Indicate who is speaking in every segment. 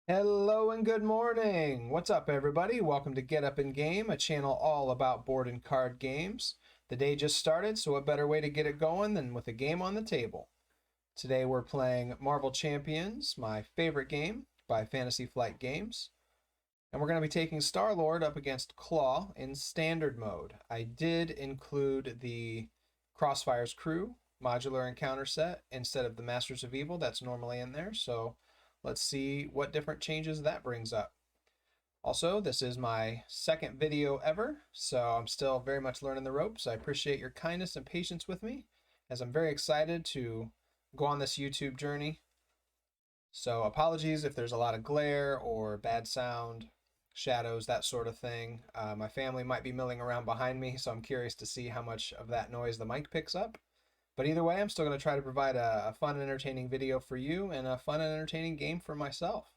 Speaker 1: Hello and good morning. What's up, everybody? Welcome to Get Up in Game, a channel all about board and card games. The day just started, so what better way to get it going than with a game on the table? Today we're playing Marvel Champions, my favorite game by Fantasy Flight Games. And we're going to be taking Star-Lord up against Klaw in standard mode. I did include the Crossfire's crew modular encounter set instead of the Masters of Evil that's normally in there, so let's see what different changes that brings up. Also, this is my second video ever, so I'm still very much learning the ropes. I appreciate your kindness and patience with me, as I'm very excited to go on this YouTube journey. So apologies if there's a lot of glare or bad sound, shadows, that sort of thing. My family might be milling around behind me, so I'm curious to see how much of that noise the mic picks up. But either way, I'm still going to try to provide a fun and entertaining video for you and a fun and entertaining game for myself.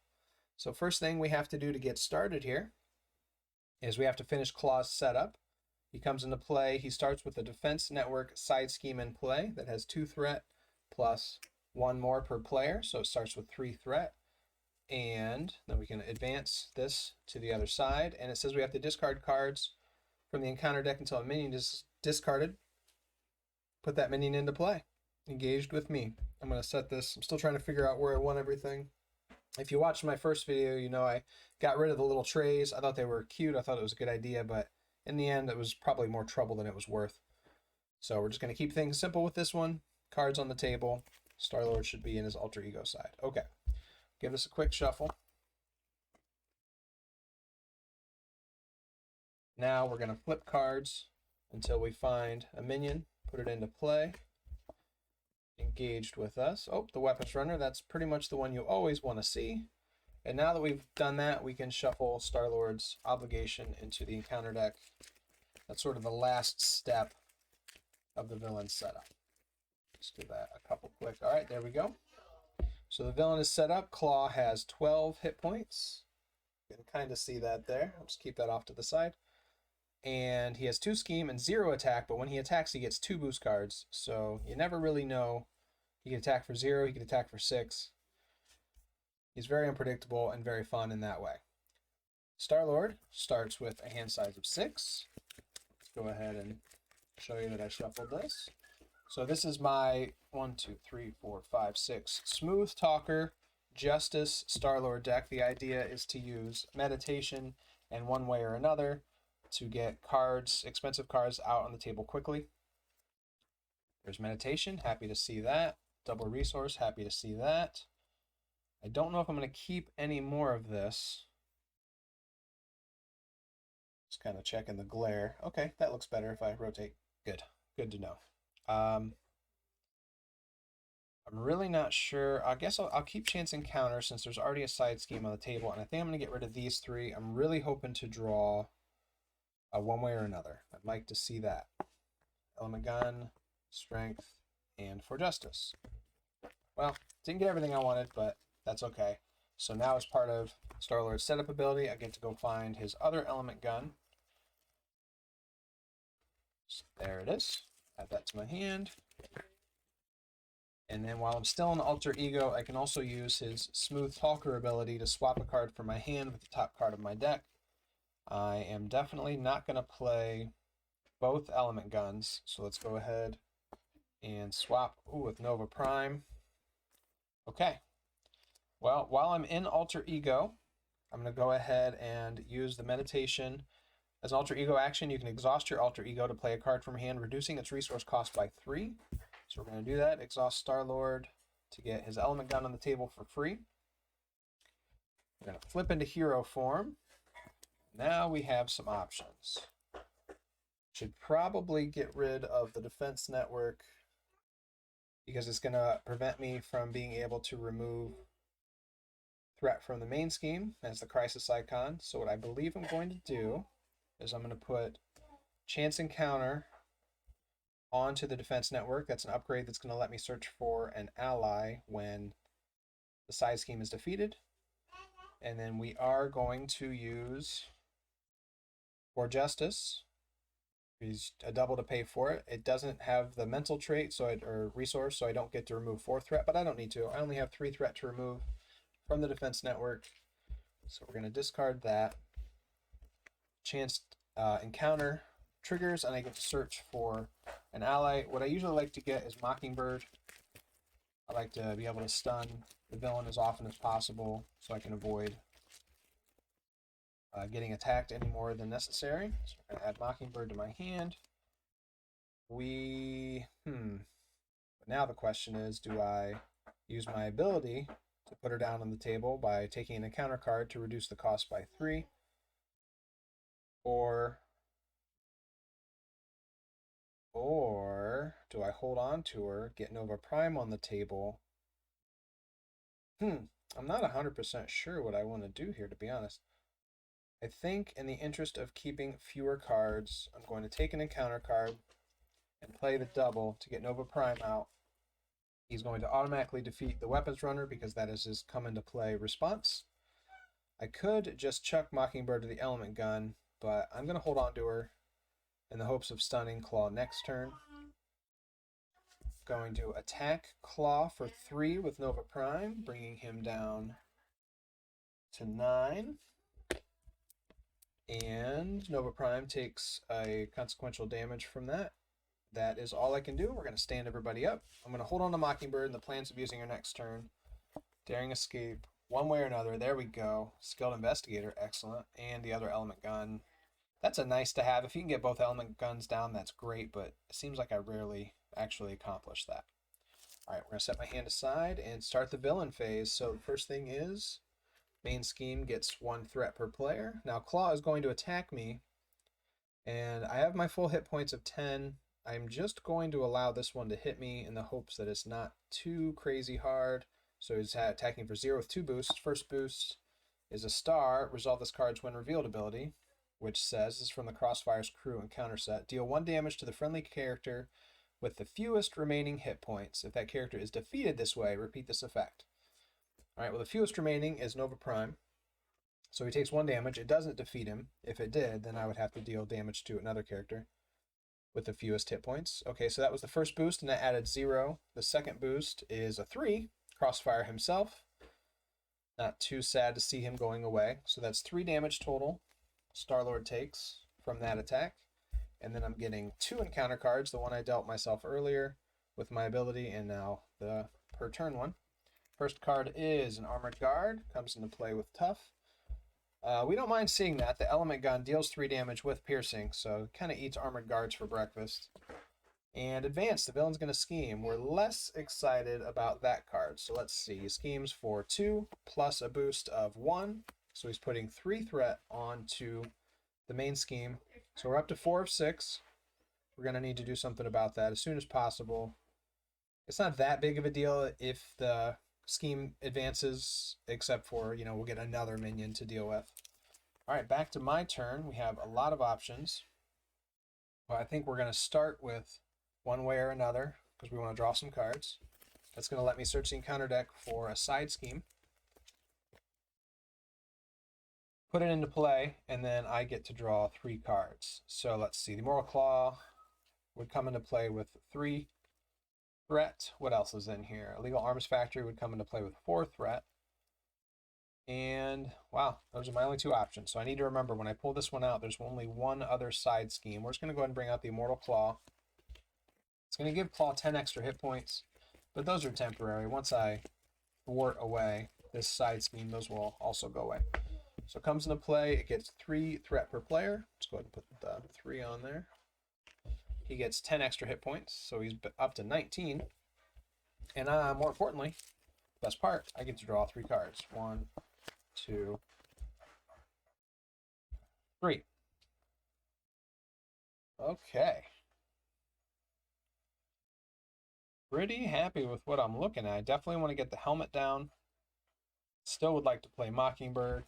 Speaker 1: So first thing we have to do to get started here is we have to finish Klaw's setup. He comes into play. He starts with the Defense Network side scheme in play that has 2 threat plus 1 more per player. So it starts with 3 threat. And then we can advance this to the other side. And it says we have to discard cards from the encounter deck until a minion is discarded. Put that minion into play. Engaged with me. I'm going to set this. I'm still trying to figure out where I want everything. If you watched my first video, you know I got rid of the little trays. I thought they were cute. I thought it was a good idea, but in the end, it was probably more trouble than it was worth. So we're just going to keep things simple with this one. Cards on the table. Star-Lord should be in his alter ego side. Okay. Give this a quick shuffle. Now we're going to flip cards until we find a minion. Put it into play. Engaged with us. Oh, the weapons runner. That's pretty much the one you always want to see. And now that we've done that, we can shuffle Star-Lord's obligation into the encounter deck. That's sort of the last step of the villain setup. Let's do that a couple quick. All right, there we go. So the villain is set up. Klaw has 12 hit points. You can kind of see that there. I'll just keep that off to the side. And he has 2 scheme and 0 attack, but when he attacks, he gets 2 boost cards. So you never really know. He can attack for 0, he can attack for 6. He's very unpredictable and very fun in that way. Star-Lord starts with a hand size of 6. Let's go ahead and show you that I shuffled this. So this is my 1, 2, 3, 4, 5, 6 Smooth Talker Justice Star-Lord deck. The idea is to use meditation and one way or another to get cards, expensive cards, out on the table quickly. There's meditation, happy to see that. Double resource, happy to see that. I don't know if I'm going to keep any more of this. Just kind of checking the glare. Okay, that looks better if I rotate. Good, good to know. I'm really not sure. I guess I'll keep chance encounter since there's already a side scheme on the table, and I think I'm going to get rid of these 3. I'm really hoping to draw one way or another. I'd like to see that. Element gun, strength, and for justice. Well, didn't get everything I wanted, but that's okay. So now as part of Star-Lord's setup ability, I get to go find his other element gun. So there it is. Add that to my hand. And then while I'm still in alter ego, I can also use his Smooth Talker ability to swap a card from my hand with the top card of my deck. I am definitely not going to play both element guns, so let's go ahead and swap with Nova Prime. Okay, well, while I'm in alter ego, I'm going to go ahead and use the meditation. As an alter ego action, you can exhaust your alter ego to play a card from hand, reducing its resource cost by 3. So we're going to do that. Exhaust Star-Lord to get his element gun on the table for free. We're going to flip into hero form. Now we have some options. Should probably get rid of the Defense Network because it's going to prevent me from being able to remove threat from the main scheme as the crisis icon. So what I believe I'm going to do is I'm going to put chance encounter onto the Defense Network. That's an upgrade that's going to let me search for an ally when the side scheme is defeated. And then we are going to use for justice. Is a double to pay for it. It doesn't have the mental trait or resource, so I don't get to remove 4 threat, but I don't need to. I only have 3 threat to remove from the Defense Network. So we're going to discard that. Chance encounter triggers, and I get to search for an ally. What I usually like to get is Mockingbird. I like to be able to stun the villain as often as possible so I can avoid getting attacked any more than necessary. So we're going to add Mockingbird to my hand. But now the question is, do I use my ability to put her down on the table by taking an encounter card to reduce the cost by 3? Or do I hold on to her, get Nova Prime on the table? I'm not 100% sure what I want to do here, to be honest. I think in the interest of keeping fewer cards, I'm going to take an encounter card and play the double to get Nova Prime out. He's going to automatically defeat the weapons runner because that is his come into play response. I could just chuck Mockingbird to the element gun, but I'm going to hold on to her in the hopes of stunning Klaw next turn. Going to attack Klaw for 3 with Nova Prime, bringing him down to 9. And Nova Prime takes a consequential damage from that. That is all I can do. We're going to stand everybody up. I'm going to hold on to Mockingbird in the plans of using her next turn. Daring Escape, one way or another. There we go. Skilled Investigator, excellent. And the other element gun. That's a nice to have. If you can get both element guns down, that's great, but it seems like I rarely actually accomplish that. All right, we're going to set my hand aside and start the villain phase. So the first thing is, main scheme gets 1 threat per player. Now Klaw is going to attack me, and I have my full hit points of 10. I'm just going to allow this one to hit me in the hopes that it's not too crazy hard. So he's attacking for 0 with 2 boosts. First boost is a star. Resolve this card's when revealed ability, which says, this is from the Crossfire's crew encounter set. Deal 1 damage to the friendly character with the fewest remaining hit points. If that character is defeated this way, repeat this effect. All right, well, the fewest remaining is Nova Prime. So he takes 1 damage. It doesn't defeat him. If it did, then I would have to deal damage to another character with the fewest hit points. Okay, so that was the first boost, and that added 0. The second boost is a 3, Crossfire himself. Not too sad to see him going away. So that's 3 damage total Star-Lord takes from that attack. And then I'm getting 2 encounter cards, the one I dealt myself earlier with my ability, and now the per turn one. First card is an Armored Guard, comes into play with Tough. We don't mind seeing that. The element gun deals 3 damage with piercing, so kind of eats Armored Guards for breakfast. And Advance, the villain's going to scheme. We're less excited about that card. So let's see. He schemes for 2 plus a boost of 1. So he's putting 3 threat onto the main scheme. So we're up to 4 of 6. We're going to need to do something about that as soon as possible. It's not that big of a deal if the scheme advances, except for, we'll get another minion to deal with. All right, back to my turn. We have a lot of options. Well, I think we're going to start with one way or another because we want to draw some cards. That's going to let me search the encounter deck for a side scheme, put it into play, and then I get to draw 3 cards. So let's see. The Immortal Claw would come into play with 3 threat. What else is in here? Illegal Arms Factory would come into play with 4 threat. And wow, those are my only 2 options. So I need to remember when I pull this one out, there's only one other side scheme. We're just going to go ahead and bring out the Immortal Claw. It's going to give Klaw 10 extra hit points, but those are temporary. Once I thwart away this side scheme, those will also go away. So it comes into play. It gets 3 threat per player. Let's go ahead and put the 3 on there. He gets 10 extra hit points, so he's up to 19. And more importantly, best part, I get to draw 3 cards. 1, 2, 3. Okay. Pretty happy with what I'm looking at. I definitely want to get the helmet down. Still would like to play Mockingbird.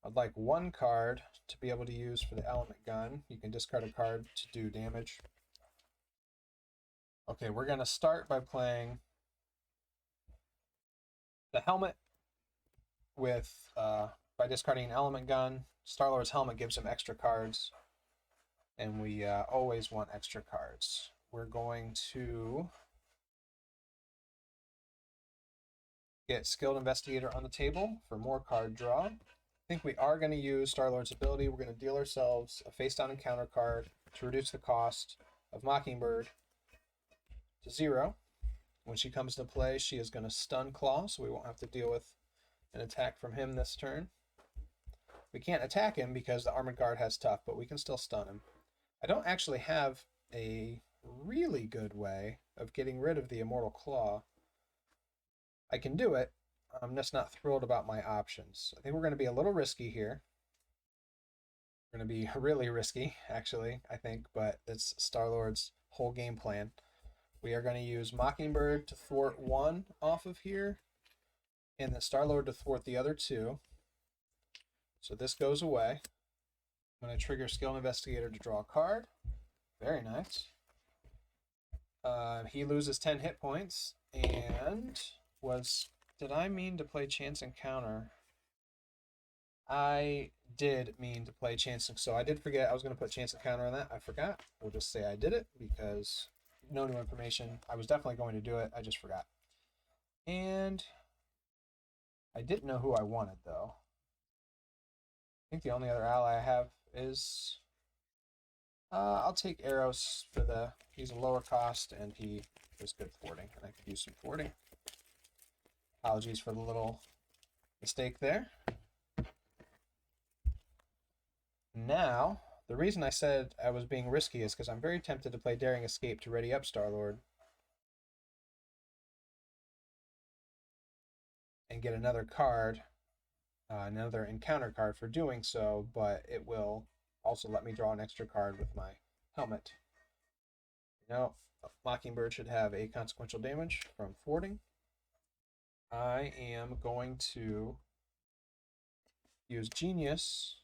Speaker 1: I'd like 1 card to be able to use for the element gun. You can discard a card to do damage. Okay, we're going to start by playing the helmet with by discarding an element gun. Star-Lord's helmet gives him extra cards, and we always want extra cards. We're going to get Skilled Investigator on the table for more card draw. think we are going to use Star-Lord's ability. We're going to deal ourselves a face-down encounter card to reduce the cost of Mockingbird to 0. When she comes to play, she is going to stun Klaw, so we won't have to deal with an attack from him this turn. We can't attack him because the Armored Guard has tough, but we can still stun him. I don't actually have a really good way of getting rid of the Immortal Klaw. I can do it. I'm just not thrilled about my options. I think we're going to be a little risky here. We're going to be really risky, actually, I think, but that's Star-Lord's whole game plan. We are going to use Mockingbird to thwart 1 off of here, and then Star-Lord to thwart the other 2. So this goes away. I'm going to trigger Skilled Investigator to draw a card. Very nice. He loses 10 hit points, and did I mean to play Chance Encounter? I did mean to play Chance, so I did forget I was going to put Chance Encounter on that. I forgot. We'll just say I did it because no new information. I was definitely going to do it. I just forgot. And I didn't know who I wanted, though. I think the only other ally I have is... I'll take Eros for he's a lower cost, and he is good thwarting, and I could use some thwarting. Apologies for the little mistake there. Now, the reason I said I was being risky is because I'm very tempted to play Daring Escape to ready up Star-Lord and get another card, another encounter card for doing so, but it will also let me draw an extra card with my helmet. Mockingbird should have a consequential damage from thwarting. I am going to use Genius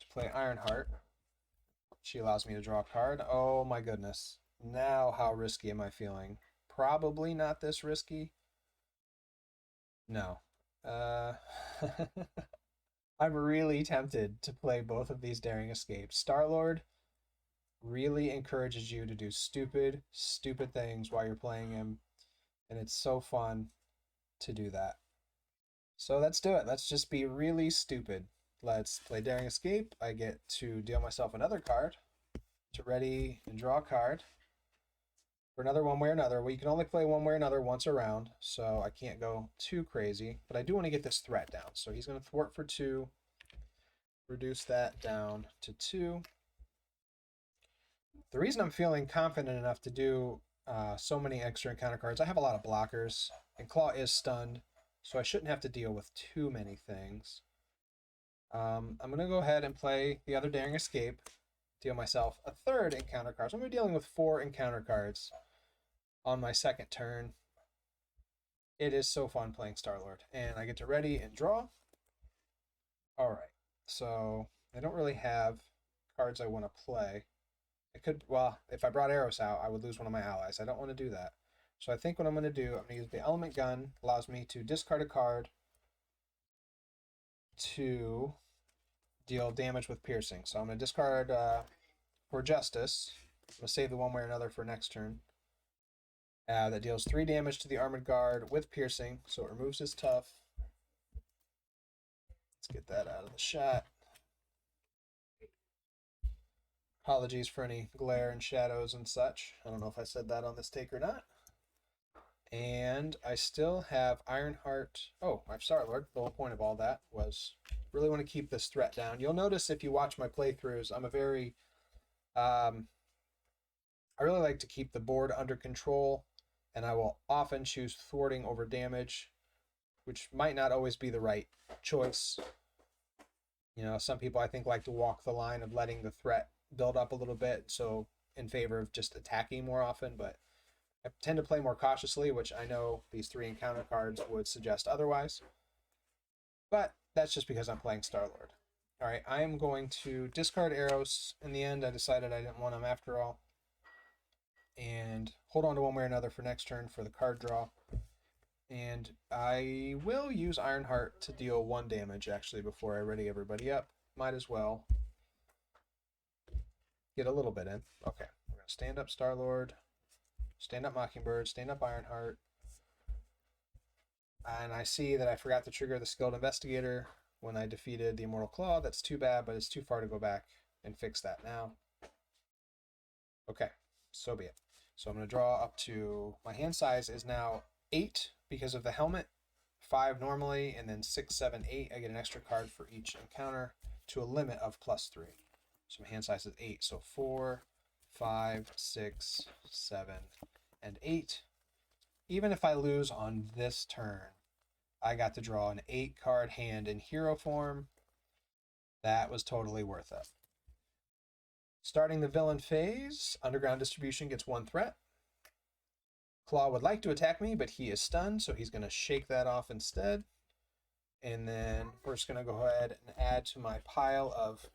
Speaker 1: to play Ironheart. She allows me to draw a card. Oh my goodness. Now how risky am I feeling? Probably not this risky. No. I'm really tempted to play both of these Daring Escapes. Star-Lord really encourages you to do stupid, stupid things while you're playing him, and it's so fun to do that. So let's do it. Let's just be really stupid. Let's play Daring Escape. I get to deal myself another card to ready and draw a card for another one way or another. Well, you can only play one way or another once a round, so I can't go too crazy. But I do want to get this threat down. So he's going to thwart for 2, reduce that down to 2. The reason I'm feeling confident enough to do so many extra encounter cards, I have a lot of blockers, and Klaw is stunned, so I shouldn't have to deal with too many things. I'm going to go ahead and play the other Daring Escape, deal myself a 3rd encounter card. So I'm going to be dealing with 4 encounter cards on my second turn. It is so fun playing Star-Lord, and I get to ready and draw. All right, so I don't really have cards I want to play. I could, well, if I brought Eros out, I would lose one of my allies. I don't want to do that. So I think what I'm going to do, I'm going to use the Element Gun. Allows me to discard a card to deal damage with piercing. So I'm going to discard for Justice. I'm going to save the one way or another for next turn. That deals 3 damage to the Armored Guard with piercing, so it removes his tough. Let's get that out of the shot. Apologies for any glare and shadows and such. I don't know if I said that on this take or not. And I still have Ironheart. Oh, I have Star-Lord. The whole point of all that was really want to keep this threat down. You'll notice if you watch my playthroughs, I'm a very... I really like to keep the board under control, and I will often choose thwarting over damage, which might not always be the right choice. Some people I think like to walk the line of letting the threat build up a little bit, so in favor of just attacking more often, but I tend to play more cautiously, which I know these 3 encounter cards would suggest otherwise. But that's just because I'm playing Star-Lord. All right, I am going to discard Eros. In the end, I decided I didn't want him after all. And hold on to one way or another for next turn for the card draw. And I will use Ironheart to deal 1 damage, actually, before I ready everybody up. Might as well get a little bit in. Okay, we're going to stand up Star-Lord, stand up Mockingbird, stand up Ironheart. And I see that I forgot to trigger the Skilled Investigator when I defeated the Immortal Claw. That's too bad, but it's too far to go back and fix that now. Okay, so be it. So I'm going to draw up to, my hand size is now 8 because of the helmet, 5 normally, and then 6, 7, 8. I get an extra card for each encounter to a limit of +3. So my hand size is 8. So 4, 5, 6, 7, and 8. Even if I lose on this turn, I got to draw an 8-card hand in hero form. That was totally worth it. Starting the villain phase, Underground Distribution gets 1 threat. Klaw would like to attack me, but he is stunned, so he's going to shake that off instead. And then we're just going to go ahead and add to my pile of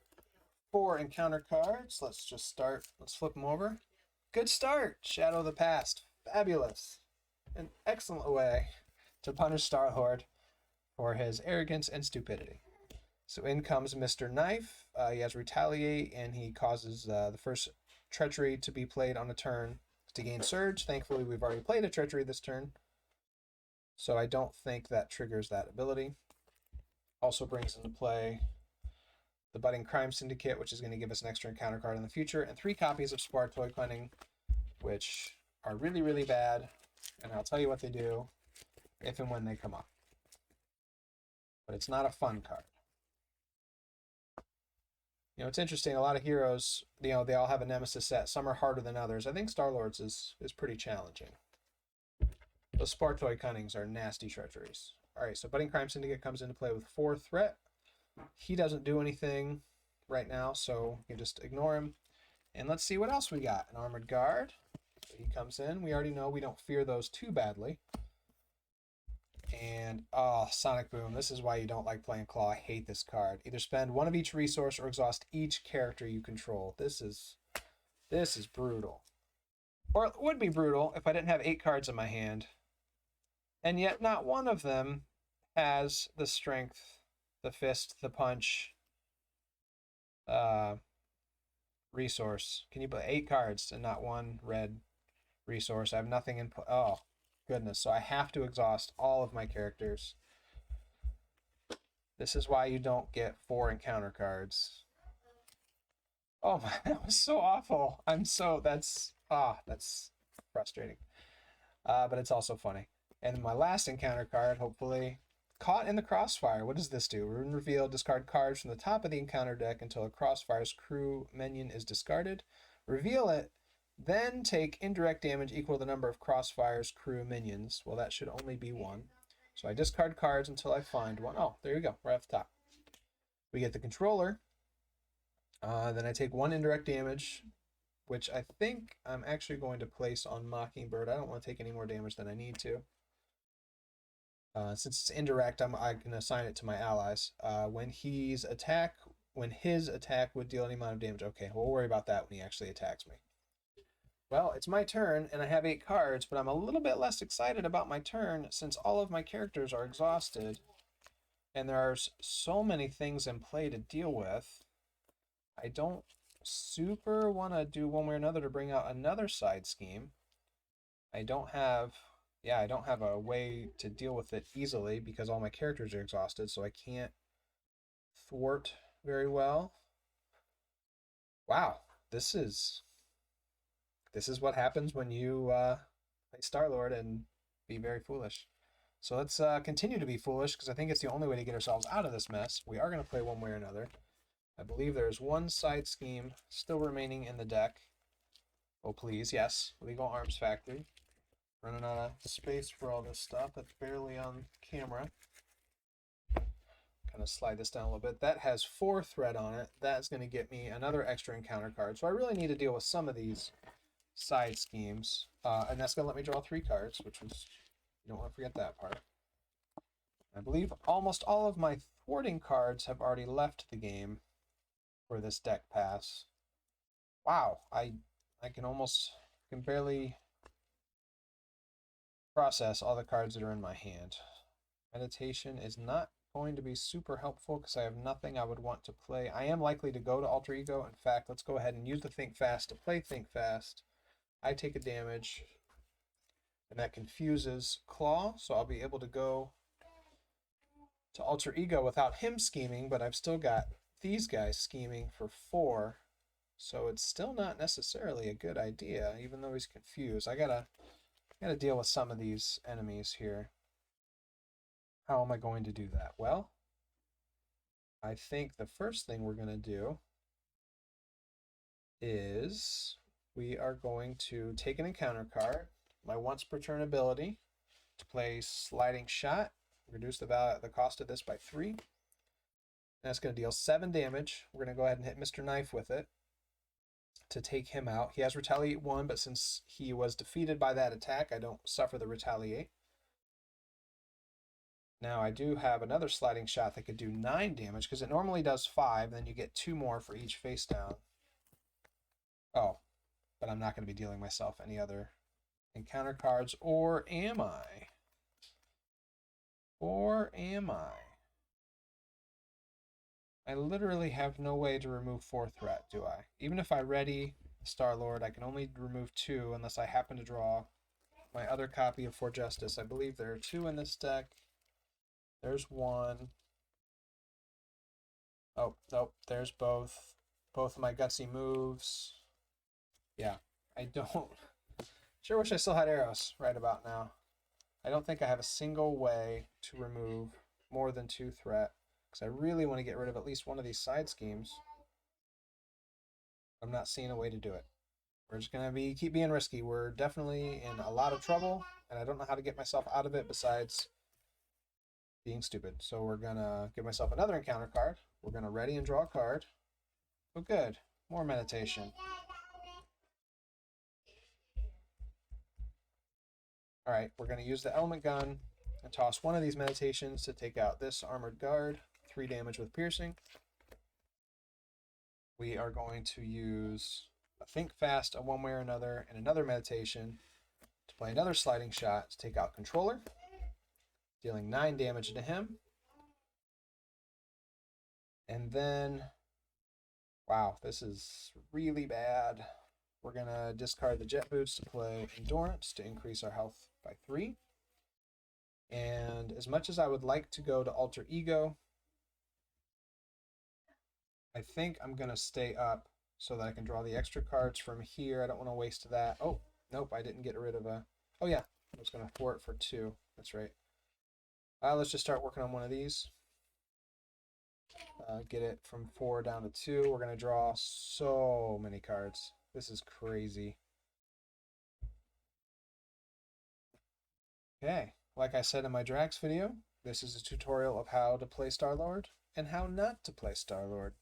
Speaker 1: 4 encounter cards. Let's just start. Let's flip them over. Good start. Shadow of the Past. Fabulous. An excellent way to punish Star-Lord for his arrogance and stupidity. So in comes Mr. Knife. He has Retaliate, and he causes the first Treachery to be played on a turn to gain Surge. Thankfully, we've already played a Treachery this turn, so I don't think that triggers that ability. Also brings into play the Budding Crime Syndicate, which is going to give us an extra encounter card in the future, and 3 copies of Spar Toy Cunning, which are really, really bad, and I'll tell you what they do if and when they come up. But it's not a fun card. You know, it's interesting, a lot of heroes, you know, they all have a nemesis set. Some are harder than others. I think Star-Lord's is pretty challenging. Those Spar Toy Cunnings are nasty treacheries. Alright, so Budding Crime Syndicate comes into play with 4 threat. He doesn't do anything right now, so you can just ignore him. And let's see what else we got. An Armored Guard. So he comes in. We already know we don't fear those too badly. And, oh, Sonic Boom. This is why you don't like playing Claw. I hate this card. Either spend 1 of each resource or exhaust each character you control. This is brutal. Or it would be brutal if I didn't have 8 cards in my hand. And yet not one of them has the strength, the fist, the punch, resource. Can you put 8 cards and not 1 red resource? I have nothing in... Oh, goodness. So I have to exhaust all of my characters. This is why you don't get 4 encounter cards. Oh my, that was so awful. That's frustrating. But it's also funny. And my last encounter card, hopefully, Caught in the Crossfire. What does this do? Rune Reveal, discard cards from the top of the encounter deck until a Crossfire's crew minion is discarded. Reveal it, then take indirect damage equal to the number of Crossfire's crew minions. Well, that should only be 1. So I discard cards until I find 1. Oh, there you go, right off the top. We get the controller. Then I take 1 indirect damage, which I think I'm actually going to place on Mockingbird. I don't want to take any more damage than I need to. Since it's indirect, I can assign it to my allies. When his attack would deal any amount of damage. Okay, we'll worry about that when he actually attacks me. Well, it's my turn, and I have 8 cards, but I'm a little bit less excited about my turn since all of my characters are exhausted, and there's so many things in play to deal with. I don't super want to do one way or another to bring out another side scheme. I don't have a way to deal with it easily because all my characters are exhausted, so I can't thwart very well. Wow, this is what happens when you play Star-Lord and be very foolish. So let's continue to be foolish because I think it's the only way to get ourselves out of this mess. We are going to play one way or another. I believe there is 1 side scheme still remaining in the deck. Oh, please, yes. Legal Arms Factory. Running out of space for all this stuff. That's barely on camera. Kind of slide this down a little bit. That has 4 threat on it. That's going to get me another extra encounter card. So I really need to deal with some of these side schemes. And that's going to let me draw 3 cards, which was... You don't want to forget that part. I believe almost all of my thwarting cards have already left the game for this deck pass. Wow, I can barely process all the cards that are in my hand. Meditation is not going to be super helpful because I have nothing I would want to play. I am likely to go to Alter Ego. In fact, let's go ahead and use the Think Fast to play Think Fast. I take a damage, and that confuses Claw, so I'll be able to go to alter ego without him scheming, but I've still got these guys scheming for 4. So it's still not necessarily a good idea, even though he's confused. I gotta deal with some of these enemies here. How am I going to do that? Well, I think the first thing we're gonna do is we are going to take an encounter card, my once per turn ability, to play sliding shot, reduce the cost of this by 3. That's going to deal 7 damage. We're going to go ahead and hit Mr. Knife with it to take him out. He has retaliate 1, but since he was defeated by that attack, I don't suffer the retaliate. Now I do have another sliding shot that could do 9 damage, because it normally does 5, then you get 2 more for each face down. Oh, but I'm not going to be dealing myself any other encounter cards, or am I? Or am I? I literally have no way to remove 4 threat, do I? Even if I ready Star-Lord, I can only remove 2 unless I happen to draw my other copy of For Justice. I believe there are 2 in this deck. There's 1. Oh, nope, there's both. Both of my gutsy moves. Yeah, I don't... Sure wish I still had arrows right about now. I don't think I have a single way to remove more than 2 threat, because I really want to get rid of at least one of these side schemes. I'm not seeing a way to do it. We're just going to keep being risky. We're definitely in a lot of trouble, and I don't know how to get myself out of it besides being stupid. So we're going to give myself another encounter card. We're going to ready and draw a card. Oh, good. More meditation. All right, we're going to use the element gun and toss one of these meditations to take out this armored guard. 3 damage with piercing. We are going to use a think fast, a one way or another, and another meditation to play another sliding shot to take out controller, dealing 9 damage to him. And then, wow, this is really bad. We're going to discard the jet boots to play endurance to increase our health by 3. And as much as I would like to go to alter ego, I think I'm going to stay up so that I can draw the extra cards from here. I don't want to waste that. Oh, nope, I didn't get rid of a... Oh, yeah, I was going to thwart for 2. That's right. Let's just start working on one of these. Get it from 4 down to 2. We're going to draw so many cards. This is crazy. Okay, like I said in my Drax video, this is a tutorial of how to play Star-Lord and how not to play Star-Lord.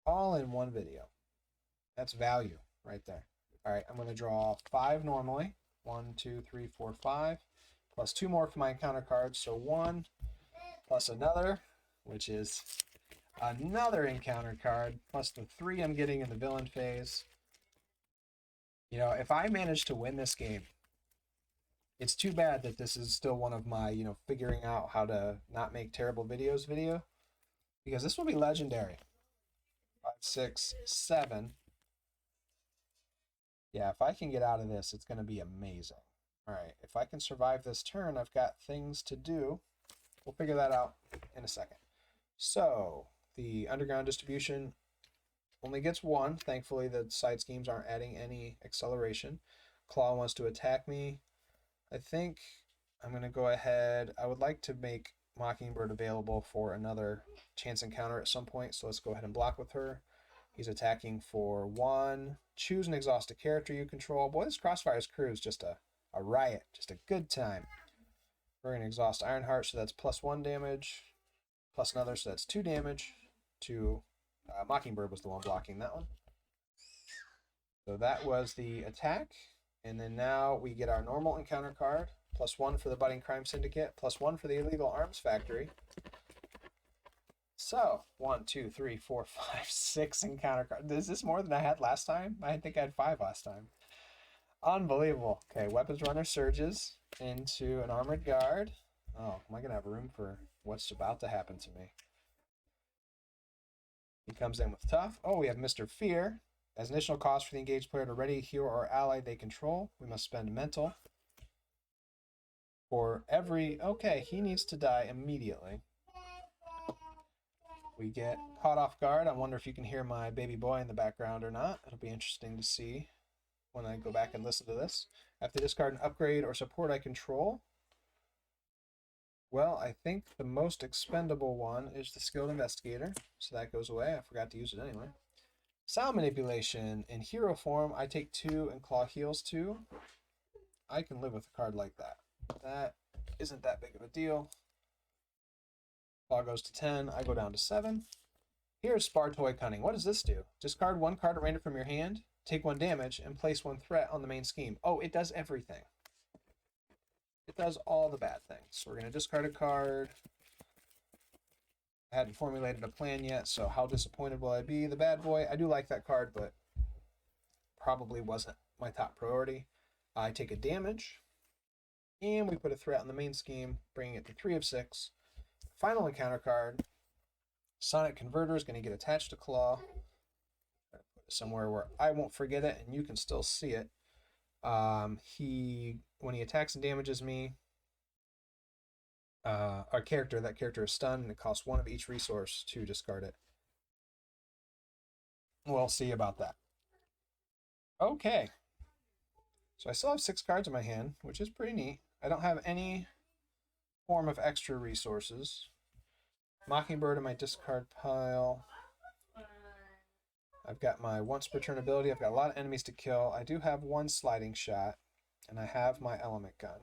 Speaker 1: All in one video. That's value right there. All right, I'm going to draw 5 normally. 1, 2, 3, 4, 5. Plus 2 more for my encounter cards. So 1 plus another, which is another encounter card, plus the 3 I'm getting in the villain phase. You know, if I manage to win this game, it's too bad that this is still one of my, figuring out how to not make terrible videos video, because this will be legendary. 5, 6, 7. Yeah, if I can get out of this, it's going to be amazing. All right, if I can survive this turn, I've got things to do. We'll figure that out in a second. So, the underground distribution only gets 1. Thankfully, the side schemes aren't adding any acceleration. Klaw wants to attack me. I think I'm going to go ahead. I would like to make Mockingbird available for another chance encounter at some point, so let's go ahead and block with her. He's attacking for 1. Choose and exhaust a character you control. Boy, this Crossfire's crew is just a riot, just a good time. We're going to exhaust Ironheart, so that's plus 1 damage, plus another, so that's 2 damage to Mockingbird was the one blocking that one. So that was the attack. And then now we get our normal encounter card, plus 1 for the Budding Crime Syndicate, plus 1 for the Illegal Arms Factory. So, 1, 2, 3, 4, 5, 6 encounter cards. Is this more than I had last time? I think I had 5 last time. Unbelievable. Okay, Weapons Runner surges into an Armored Guard. Oh, am I going to have room for what's about to happen to me? He comes in with Tough. Oh, we have Mr. Fear. As initial cost for the engaged player to ready a hero or ally they control, we must spend mental. For every... Okay, he needs to die immediately. We get caught off guard. I wonder if you can hear my baby boy in the background or not. It'll be interesting to see when I go back and listen to this. I have to discard an upgrade or support I control. Well, I think the most expendable one is the Skilled Investigator, so that goes away. I forgot to use it anyway. Sound Manipulation. In hero form, I take 2 and Claw heals 2. I can live with a card like that. That isn't that big of a deal. Claw goes to 10. I go down to 7. Here's Spartoy Cunning. What does this do? Discard 1 card at random from your hand, take 1 damage, and place 1 threat on the main scheme. Oh, it does everything. It does all the bad things. So we're going to discard a card. I hadn't formulated a plan yet, so how disappointed will I be? The bad boy. I do like that card, but probably wasn't my top priority. I take a damage, and we put a threat on the main scheme, bringing it to 3 of 6. Final encounter card. Sonic Converter is going to get attached to Claw. Put it somewhere where I won't forget it, and you can still see it. When he attacks and damages me, our character, that character is stunned, and it costs 1 of each resource to discard it. We'll see about that. Okay. So I still have 6 cards in my hand, which is pretty neat. I don't have any form of extra resources. Mockingbird in my discard pile. I've got my once per turn ability. I've got a lot of enemies to kill. I do have 1 sliding shot, and I have my element gun.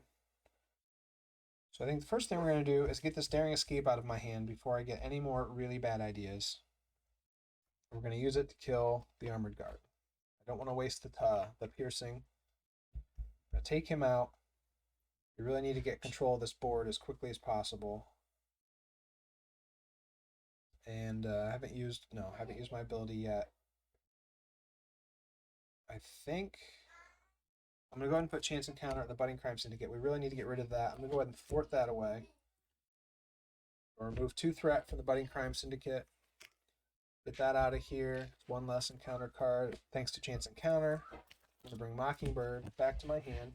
Speaker 1: So I think the first thing we're going to do is get this Daring Escape out of my hand before I get any more really bad ideas. We're going to use it to kill the Armored Guard. I don't want to waste the piercing. I'm going to take him out. We really need to get control of this board as quickly as possible. And I haven't used my ability yet. I think I'm going to go ahead and put Chance Encounter in the Budding Crime Syndicate. We really need to get rid of that. I'm going to go ahead and thwart that away. Or remove 2 threat from the Budding Crime Syndicate. Get that out of here. It's 1 less encounter card. Thanks to Chance Encounter. I'm going to bring Mockingbird back to my hand.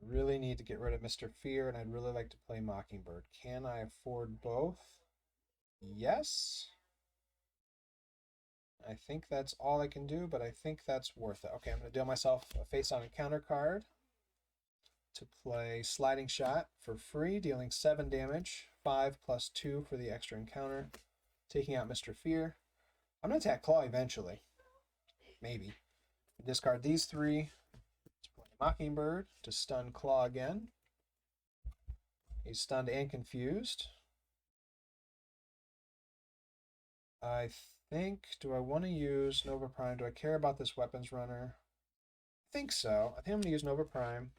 Speaker 1: Really need to get rid of Mr. Fear, and I'd really like to play Mockingbird. Can I afford both? Yes. I think that's all I can do, but I think that's worth it. Okay, I'm going to deal myself a face-on encounter card to play Sliding Shot for free, dealing 7 damage, 5 plus 2 for the extra encounter, taking out Mr. Fear. I'm going to attack Claw eventually. Maybe. Discard these 3. Mockingbird to stun Claw again. He's stunned and confused. I think, do I want to use Nova Prime? Do I care about this weapons runner? I think so. I think I'm going to use Nova Prime,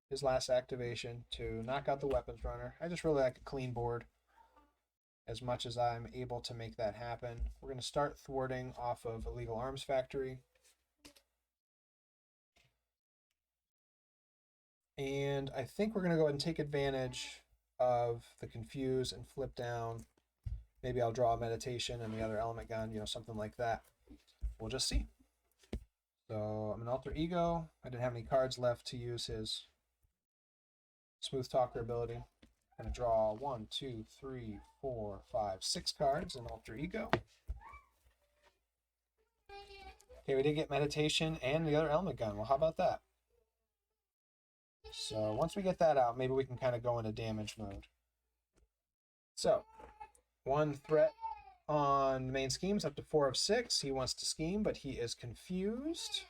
Speaker 1: his last activation, to knock out the weapons runner. I just really like a clean board as much as I'm able to make that happen. We're going to start thwarting off of Illegal Arms Factory. And I think we're going to go ahead and take advantage of the confuse and flip down. Maybe I'll draw a meditation and the other element gun, something like that. We'll just see. So I'm an alter ego. I didn't have any cards left to use his smooth talker ability. I'm going to draw 1, 2, 3, 4, 5, 6 cards in alter ego. Okay, we did get meditation and the other element gun. Well, how about that? So once we get that out, maybe we can kind of go into damage mode. So 1 threat on the main schemes up to 4 of 6. He wants to scheme, but he is confused.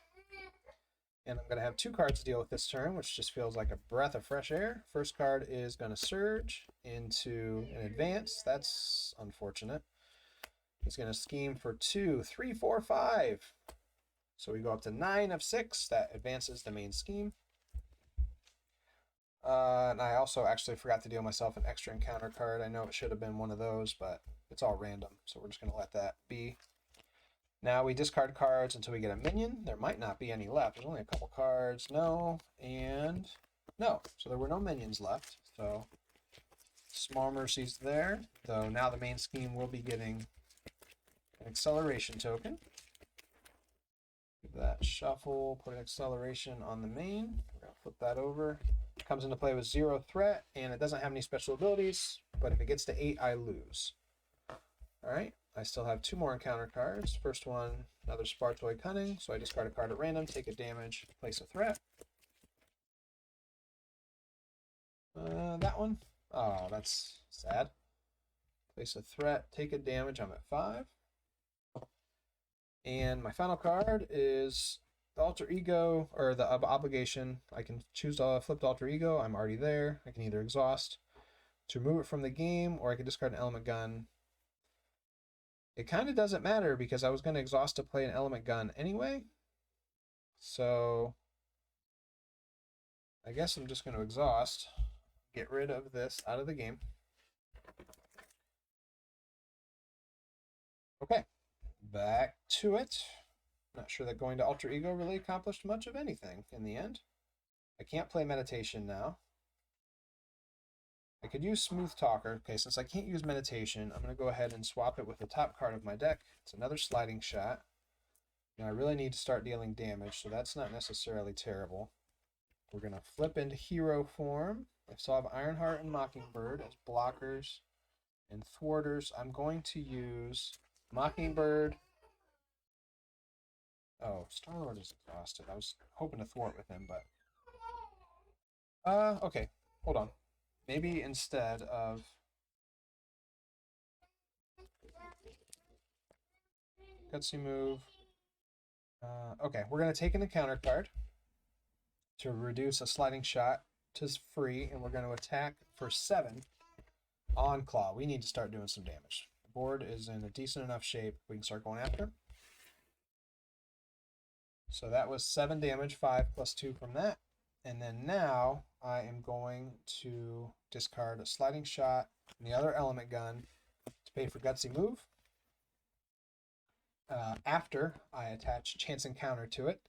Speaker 1: And I'm going to have 2 cards to deal with this turn, which just feels like a breath of fresh air. First card is going to surge into an advance. That's unfortunate. He's going to scheme for 2, 3, 4, 5. So we go up to 9 of 6. That advances the main scheme. And I also actually forgot to deal myself an extra encounter card. I know it should have been one of those, but it's all random. So we're just going to let that be. Now we discard cards until we get a minion. There might not be any left. There's only a couple cards. No, and no. So there were no minions left. So small mercies there. Though now the main scheme will be getting an acceleration token. Give that shuffle, put an acceleration on the main. We're going to flip that over. Comes into play with 0 threat, and it doesn't have any special abilities. but if it gets to 8, I lose. All right, I still have 2 more encounter cards. First one, another Spartoid Cunning, so I discard a card at random, take a damage, place a threat. That one, oh, that's sad. Place a threat, take a damage, I'm at 5. And my final card is the Alter Ego, or the Obligation. I can choose to flip the Alter Ego, I'm already there. I can either exhaust to remove it from the game, or I can discard an Element Gun. It kind of doesn't matter because I was going to exhaust to play an Element Gun anyway. So I guess I'm just going to exhaust, get rid of this out of the game. Okay, back to it. Not sure that going to Alter Ego really accomplished much of anything in the end. I can't play Meditation now. I could use Smooth Talker. Okay, since I can't use Meditation, I'm going to go ahead and swap it with the top card of my deck. It's another Sliding Shot. Now I really need to start dealing damage, so that's not necessarily terrible. We're going to flip into hero form. I still have Ironheart and Mockingbird as blockers and thwarters. I'm going to use Mockingbird. Oh, Star-Lord is exhausted. I was hoping to thwart with him, but... okay. Hold on. Maybe instead of... Gutsy move. Okay, we're going to take an encounter card to reduce a Sliding Shot to free, and we're going to attack for 7 on Klaw. We need to start doing some damage. The board is in a decent enough shape. We can start going after. So that was 7 damage, 5 plus 2 from that. And then now I am going to discard a Sliding Shot and the other Element Gun to pay for Gutsy Move. After I attach Chance Encounter to it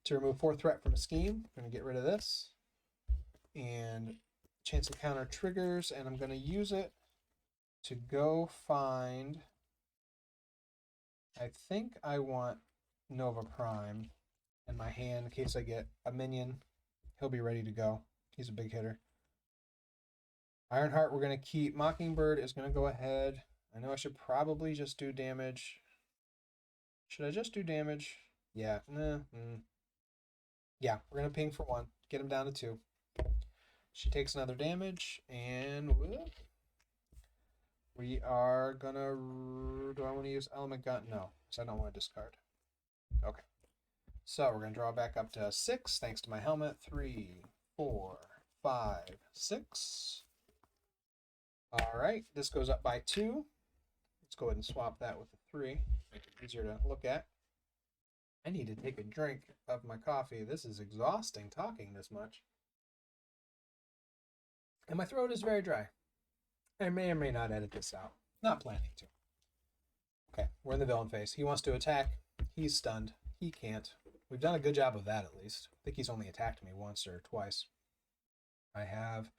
Speaker 1: to remove 4 threat from a scheme. I'm going to get rid of this. And Chance Encounter triggers, and I'm going to use it to go find... I think I want Nova Prime in my hand in case I get a minion. He'll be ready to go. He's a big hitter. Ironheart we're going to keep. Mockingbird is going to go ahead. I know I should probably just do damage. Should I just do damage? Yeah. Yeah, we're going to ping for 1. Get him down to 2. She takes another damage, and we are going to... Do I want to use Element Gun? No, because I don't want to discard. Okay. So we're going to draw back up to 6, thanks to my helmet. 3, 4, 5, 6. All right, this goes up by 2. Let's go ahead and swap that with a 3. Make it easier to look at. I need to take a drink of my coffee. This is exhausting talking this much. And my throat is very dry. I may or may not edit this out. Not planning to. Okay, we're in the villain phase. He wants to attack. He's stunned. He can't. We've done a good job of that, at least. I think he's only attacked me once or twice. I have...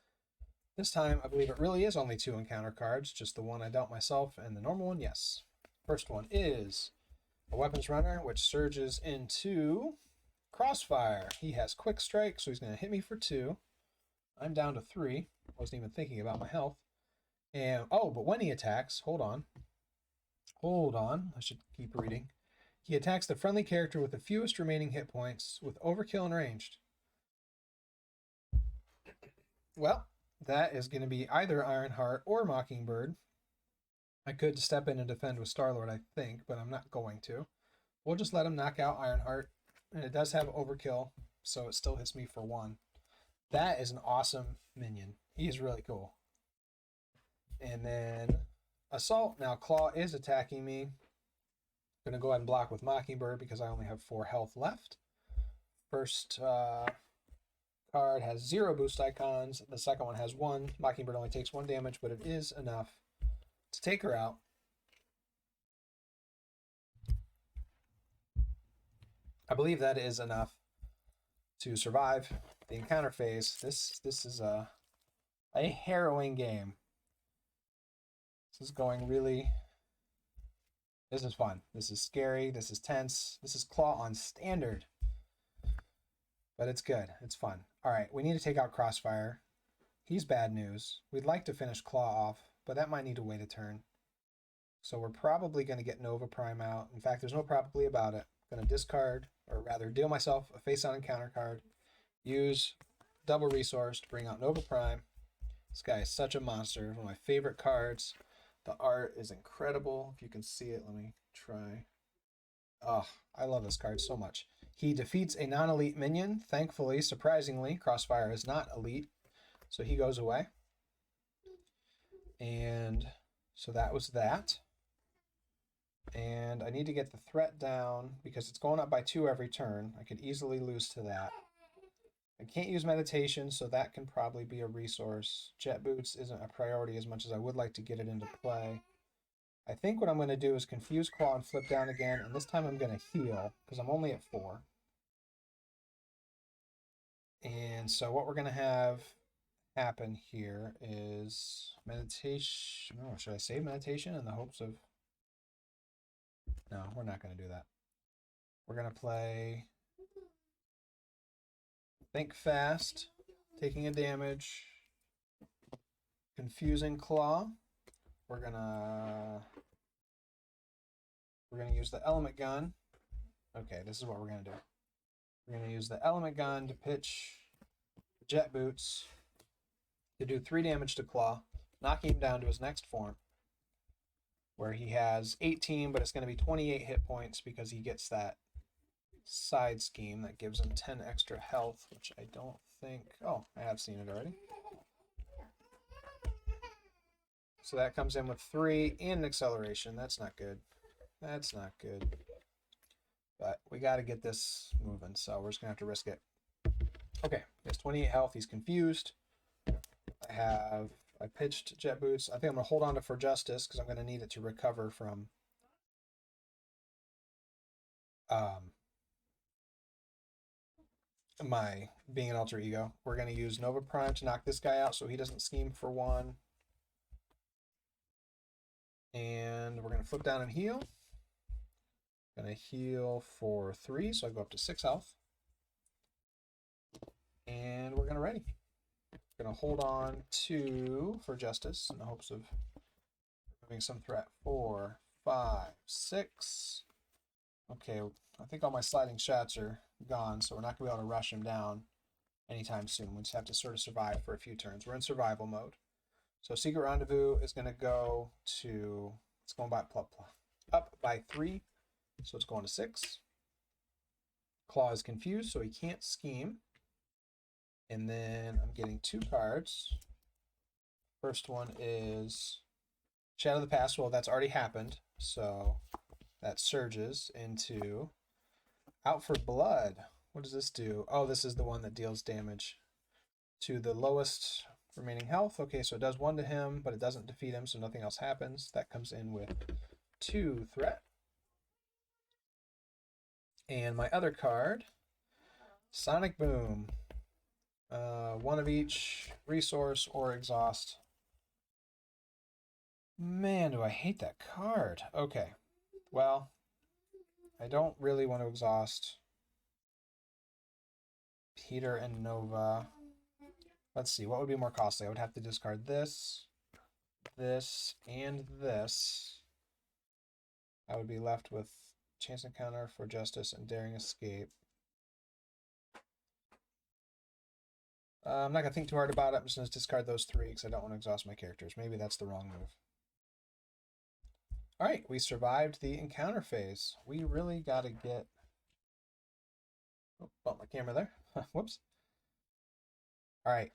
Speaker 1: This time, I believe it really is only 2 encounter cards. Just the one I dealt myself and the normal one, yes. First one is a Weapons Runner, which surges into Crossfire. He has Quick Strike, so he's going to hit me for 2. I'm down to 3. Wasn't even thinking about my health. And oh, but when he attacks, hold on. I should keep reading. He attacks the friendly character with the fewest remaining hit points with Overkill and ranged. Well, that is going to be either Ironheart or Mockingbird. I could step in and defend with Star-Lord, I think, but I'm not going to. We'll just let him knock out Ironheart. And it does have Overkill, so it still hits me for 1. That is an awesome minion. He is really cool. And then Assault. Now Klaw is attacking me. I'm going to go ahead and block with Mockingbird because I only have 4 health left. First card has 0 boost icons. The second one has 1. Mockingbird only takes 1 damage, but it is enough to take her out. I believe that is enough to survive the encounter phase. This is a harrowing game. This is going really... This is fun. This is scary. This is tense. This is Klaw on standard. But it's good. It's fun. All right, we need to take out Crossfire. He's bad news. We'd like to finish Klaw off, but that might need to wait a turn. So we're probably going to get Nova Prime out. In fact, there's no probably about it. I'm going to discard, or rather deal myself a face-on encounter card. Use double resource to bring out Nova Prime. This guy is such a monster. One of my favorite cards. The art is incredible. If you can see it, let me try. Oh, I love this card so much. He defeats a non-elite minion. Thankfully, surprisingly, Crossfire is not elite, so he goes away. And so that was that. And I need to get the threat down because it's going up by 2 every turn. I could easily lose to that. I can't use meditation, so that can probably be a resource. Jet Boots isn't a priority as much as I would like to get it into play. I think what I'm going to do is confuse Klaw and flip down again, and this time I'm going to heal because I'm only at 4. And so what we're going to have happen here is meditation. Oh, should I save meditation in the hopes of... No, we're not going to do that. We're going to play Think Fast, taking a damage, confusing Klaw. We're gonna use the element gun. Okay, this is what we're gonna do. We're gonna use the element gun to pitch Jet Boots to do 3 damage to Klaw, knocking him down to his next form, where he has 18, but it's going to be 28 hit points because he gets that side scheme that gives him 10 extra health, which I don't think... Oh, I have seen it already. So that comes in with 3 and an acceleration. That's not good. That's not good. But we got to get this moving, so we're just going to have to risk it. Okay, he has 28 health. He's confused. I pitched Jet Boots. I think I'm going to hold on to For Justice because I'm going to need it to recover from my being an alter ego. We're going to use Nova Prime to knock this guy out so he doesn't scheme for 1. And we're going to flip down and heal. Going to heal for 3, so I go up to 6 health. And we're going to ready. We're going to hold on to For Justice in the hopes of removing some threat. 4, 5, 6. Okay, I think all my sliding shots are gone, so we're not going to be able to rush him down anytime soon. We just have to sort of survive for a few turns. We're in survival mode. So Secret Rendezvous is going to go to... It's going by up by 3, so it's going to 6. Klaw is confused, so he can't scheme. And then I'm getting 2 cards. First one is Shadow of the Past. Well, that's already happened, so that surges into Out for Blood. What does this do? Oh, this is the one that deals damage to the lowest remaining health. Okay, so it does 1 to him, but it doesn't defeat him, so nothing else happens. That comes in with 2 threat. And my other card, Sonic Boom. 1 of each, resource or exhaust. Man, do I hate that card. Okay, well, I don't really want to exhaust Peter and Nova. Let's see, what would be more costly? I would have to discard this, this, and this. I would be left with Chance Encounter, For Justice, and Daring Escape. I'm not going to think too hard about it. I'm just going to discard those 3 because I don't want to exhaust my characters. Maybe that's the wrong move. Alright, we survived the encounter phase. We really got to get... Oh, bump my camera there. Whoops. Alright,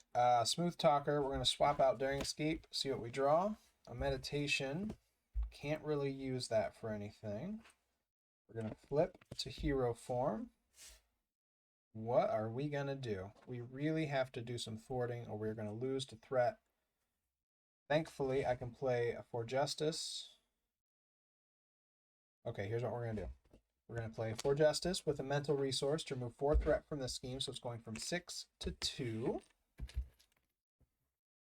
Speaker 1: Smooth Talker. We're going to swap out Daring Escape, see what we draw. A Meditation. Can't really use that for anything. We're going to flip to Hero Form. What are we going to do? We really have to do some thwarting or we're going to lose to threat. Thankfully, I can play a For Justice. Okay, here's what we're going to do. We're going to play For Justice with a mental resource to remove 4 threat from the scheme, so it's going from 6 to 2.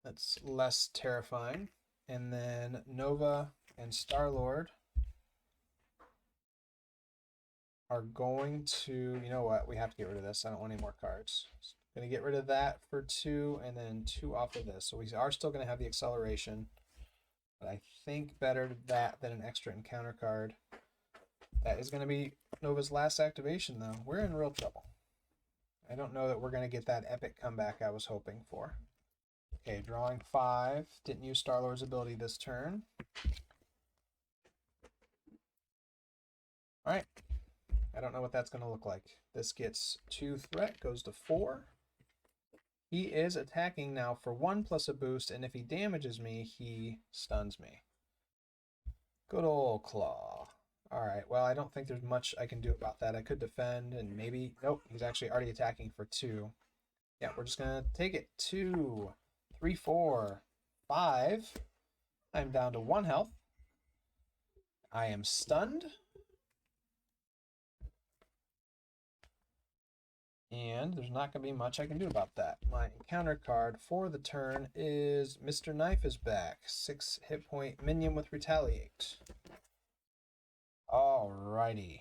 Speaker 1: That's less terrifying. And then Nova and Star-Lord are going to, you know what, we have to get rid of this. I don't want any more cards. Going to get rid of that for 2 and then 2 off of this. So we are still going to have the acceleration. But I think better that than an extra encounter card. That is going to be Nova's last activation, though. We're in real trouble. I don't know that we're going to get that epic comeback I was hoping for. Okay, drawing 5. Didn't use Star-Lord's ability this turn. All right. I don't know what that's going to look like. This gets 2 threat, goes to 4. He is attacking now for 1 plus a boost, and if he damages me, he stuns me. Good old Klaw. Alright, well, I don't think there's much I can do about that. I could defend, and maybe... Nope, he's actually already attacking for 2. Yeah, we're just going to take it. 2, 3, 4, 5. I'm down to 1 health. I am stunned. And there's not going to be much I can do about that. My encounter card for the turn is Mr. Knife is back. 6 hit point minion with Retaliate. Alrighty.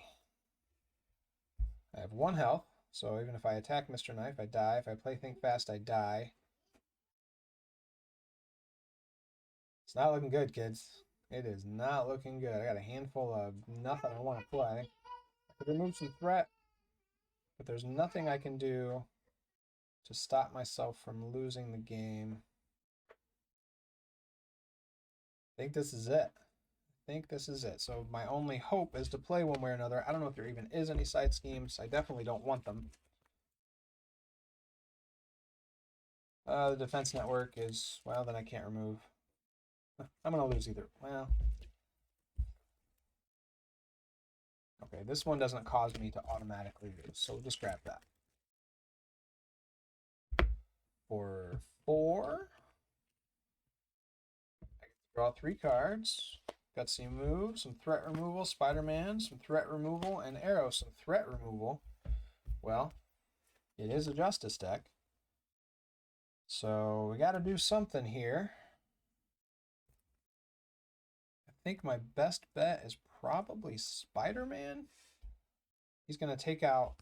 Speaker 1: I have 1 health, so even if I attack Mr. Knife, I die. If I play Think Fast, I die. It's not looking good, kids. It is not looking good. I got a handful of nothing I want to play. I could remove some threat, but there's nothing I can do to stop myself from losing the game. I think this is it. So my only hope is to play one way or another. I don't know if there even is any side schemes. I definitely don't want them. The defense network is, well, then I can't remove. I'm going to lose either. Well. Okay, this one doesn't cause me to automatically lose, so we'll just grab that. For 4. I draw 3 cards. Got some moves, some threat removal, Spider-Man, some threat removal, and Arrow, some threat removal. Well, it is a Justice deck. So we got to do something here. I think my best bet is probably Spider-Man. He's going to take out...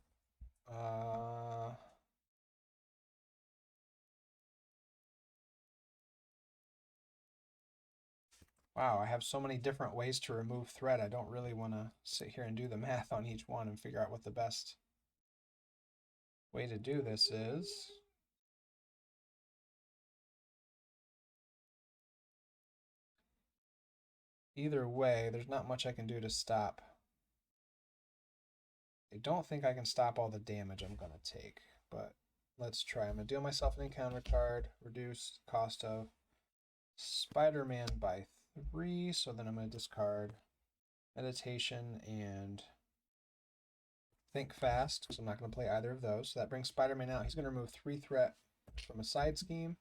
Speaker 1: Wow, I have so many different ways to remove threat. I don't really want to sit here and do the math on each one and figure out what the best way to do this is. Either way, there's not much I can do to stop. I don't think I can stop all the damage I'm going to take, but let's try. I'm going to deal myself an encounter card, reduce the cost of Spider-Man by 3, so then I'm going to discard Meditation and Think Fast, because I'm not going to play either of those. So that brings Spider-Man out. He's going to remove 3 threat from a side scheme.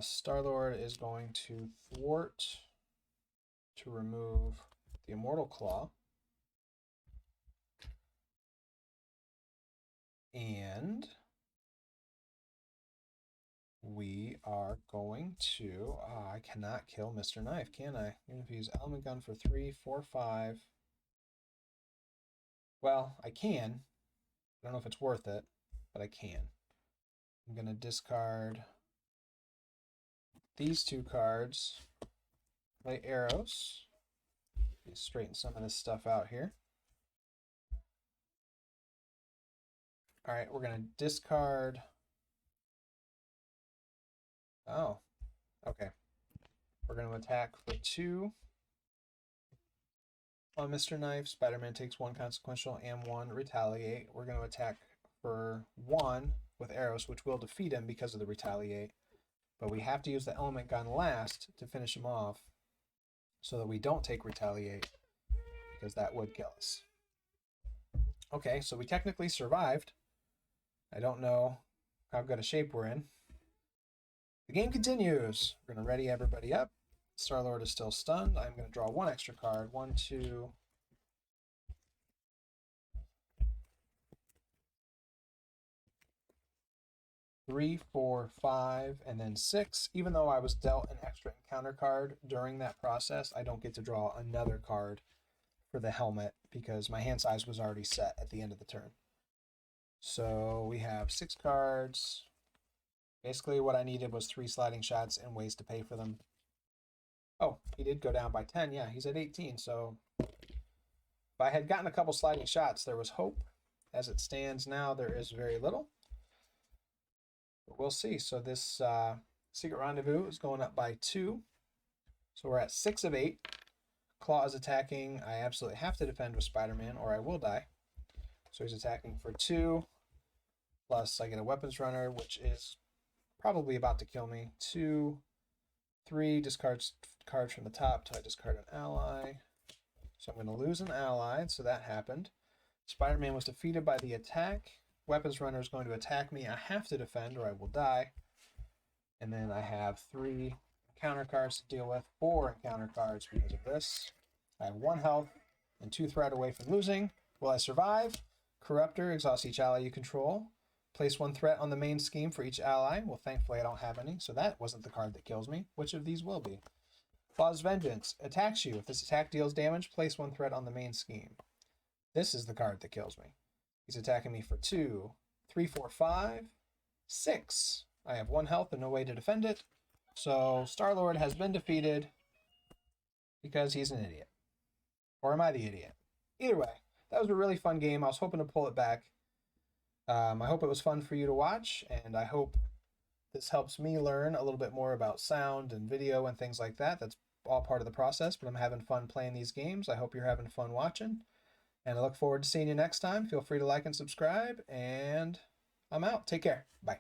Speaker 1: Star-Lord is going to thwart to remove the Immortal Claw. And we are going to... I cannot kill Mr. Knife, can I? Even if I use Element Gun for 3, 4, 5. Well, I can. I don't know if it's worth it, but I can. I'm going to discard these 2 cards. Play Arrows. Straighten some of this stuff out here. Alright, we're going to discard... Oh, okay. We're going to attack for 2 on Mr. Knife. Spider-Man takes 1 consequential and 1 retaliate. We're going to attack for 1 with Arrows, which will defeat him because of the retaliate. But we have to use the element gun last to finish him off so that we don't take retaliate, because that would kill us. Okay, so we technically survived. I don't know how good a shape we're in. The game continues. We're going to ready everybody up. Star-Lord is still stunned. I'm going to draw 1 extra card. 1, 2... 3, 4, 5, and then 6. Even though I was dealt an extra encounter card during that process, I don't get to draw another card for the helmet because my hand size was already set at the end of the turn. So we have 6 cards. Basically, what I needed was 3 sliding shots and ways to pay for them. Oh, he did go down by 10. Yeah, he's at 18. So if I had gotten a couple sliding shots, there was hope. As it stands now, there is very little. But we'll see. So this Secret Rendezvous is going up by 2. So we're at 6 of 8. Klaw is attacking. I absolutely have to defend with Spider-Man or I will die. So he's attacking for 2. Plus I get a weapons runner, which is probably about to kill me. 2, 3, discards cards from the top till I discard an ally. So I'm going to lose an ally, so that happened. Spider-Man was defeated by the attack. Weapons runner is going to attack me. I have to defend or I will die. And then I have 3 encounter cards to deal with, 4 encounter cards because of this. I have 1 health and 2 threat away from losing. Will I survive? Corruptor, exhaust each ally you control. Place 1 threat on the main scheme for each ally. Well, thankfully I don't have any, so that wasn't the card that kills me. Which of these will be? Claw's Vengeance. Attacks you. If this attack deals damage, place 1 threat on the main scheme. This is the card that kills me. He's attacking me for 2, 3, 4, 5, 6. I have 1 health and no way to defend it. So Star-Lord has been defeated because he's an idiot. Or am I the idiot? Either way, that was a really fun game. I was hoping to pull it back. I hope it was fun for you to watch, and I hope this helps me learn a little bit more about sound and video and things like that. That's all part of the process, but I'm having fun playing these games. I hope you're having fun watching, and I look forward to seeing you next time. Feel free to like and subscribe, and I'm out. Take care. Bye.